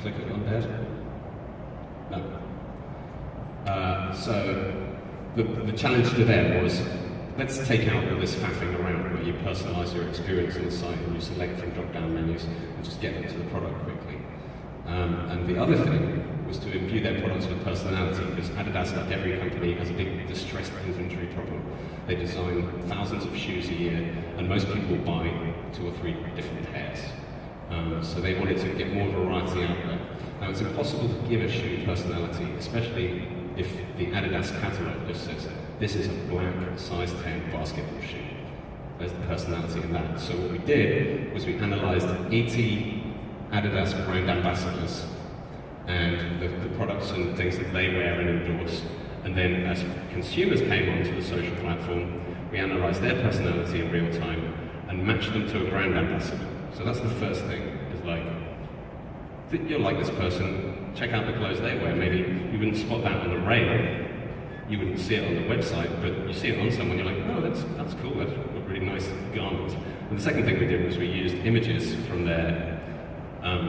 click it on there? No. So the challenge to them was, let's take out all this faffing around where you personalize your experience on the site and you select from drop-down menus and just get into the product quickly. And the other thing was to imbue their products with personality, because Adidas, like every company, has a big distressed inventory problem. They design thousands of shoes a year, and most people buy 2 or 3 different pairs. So they wanted to get more variety out there. Now, it's impossible to give a shoe personality, especially if the Adidas catalog just says, this is a black size 10 basketball shoe. There's the personality in that. So what we did was we analyzed 80 Adidas brand ambassadors and the products and things that they wear and endorse. And then as consumers came onto the social platform, we analyzed their personality in real time and matched them to a brand ambassador. So that's the first thing, is like, you'll like this person, check out the clothes they wear. Maybe you wouldn't spot that on the rail, you wouldn't see it on the website, but you see it on someone, you're like, oh, that's cool, that's a really nice garment. And the second thing we did was we used images from their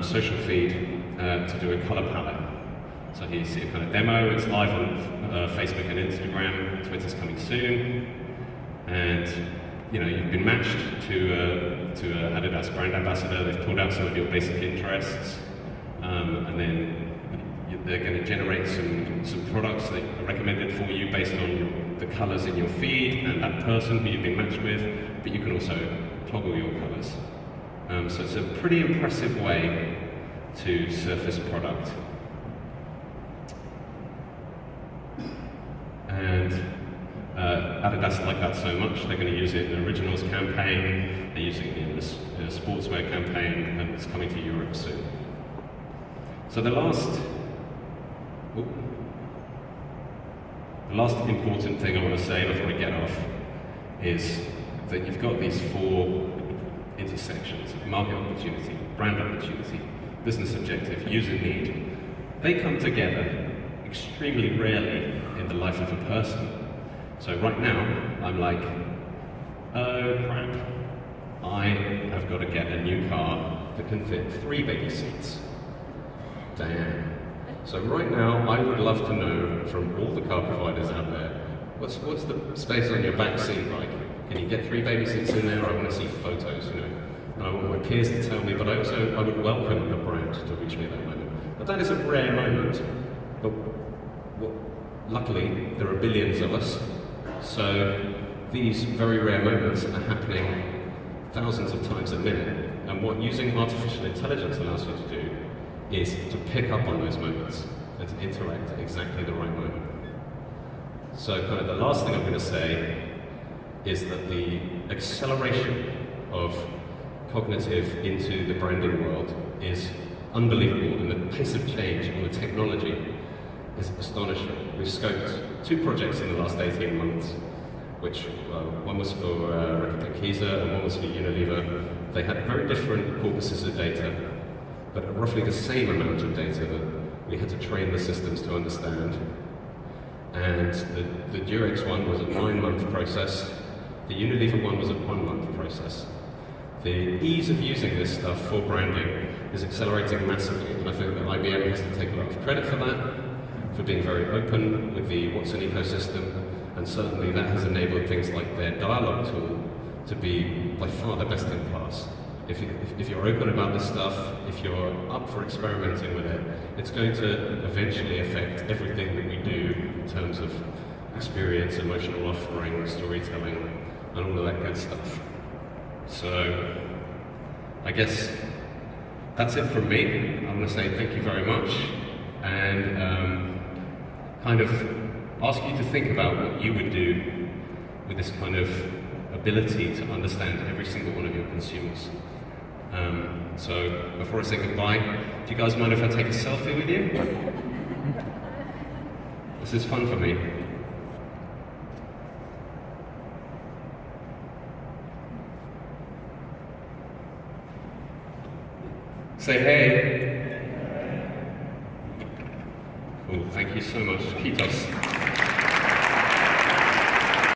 social feed to do a color palette. So here you see a kind of demo, it's live on Facebook and Instagram, Twitter's coming soon, and you've been matched to an Adidas brand ambassador. They've pulled out some of your basic interests, and then they're going to generate some products that are recommended for you based on the colors in your feed and that person who you've been matched with, but you can also toggle your colors. So it's a pretty impressive way to surface product. And Adidas like that so much, they're going to use it in the Originals campaign, they're using it in the sportswear campaign, and it's coming to Europe soon. So the last important thing I want to say before I get off is that you've got these 4 intersections: market opportunity, brand opportunity, business objective, user need. They come together extremely rarely in the life of a person. So right now, I'm like, oh crap, I have got to get a new car that can fit 3 baby seats. Damn. So right now, I would love to know from all the car providers out there, what's the space on your back seat like? Can you get 3 baby seats in there? I want to see photos, And I want my peers to tell me, but I would welcome a brand to reach me at that moment. But that is a rare moment. But luckily, there are billions of us. So these very rare moments are happening thousands of times a minute. And what using artificial intelligence allows you to do is to pick up on those moments and to interact at exactly the right moment. So kind of the last thing I'm going to say is that the acceleration of cognitive into the branding world is unbelievable, and the pace of change on the technology is astonishing. We've scoped 2 projects in the last 18 months, which one was for Reckitt Benckiser and one was for Unilever. They had very different corpuses of data, but roughly the same amount of data that we had to train the systems to understand. And the Durex one was a 9-month process. The Unilever one was a 1-month process. The ease of using this stuff for branding is accelerating massively, and I think that IBM has to take a lot of credit for that, for being very open with the Watson ecosystem, and certainly that has enabled things like their dialogue tool to be by far the best in class. If you're open about this stuff, if you're up for experimenting with it, it's going to eventually affect everything that we do in terms of experience, emotional offering, storytelling, and all of that good stuff. So, I guess that's it from me. I'm going to say thank you very much, and kind of ask you to think about what you would do with this kind of ability to understand every single one of your consumers. So, before I say goodbye, do you guys mind if I take a selfie with you? This is fun for me. Say hey. Cool, thank you so much. Kitos.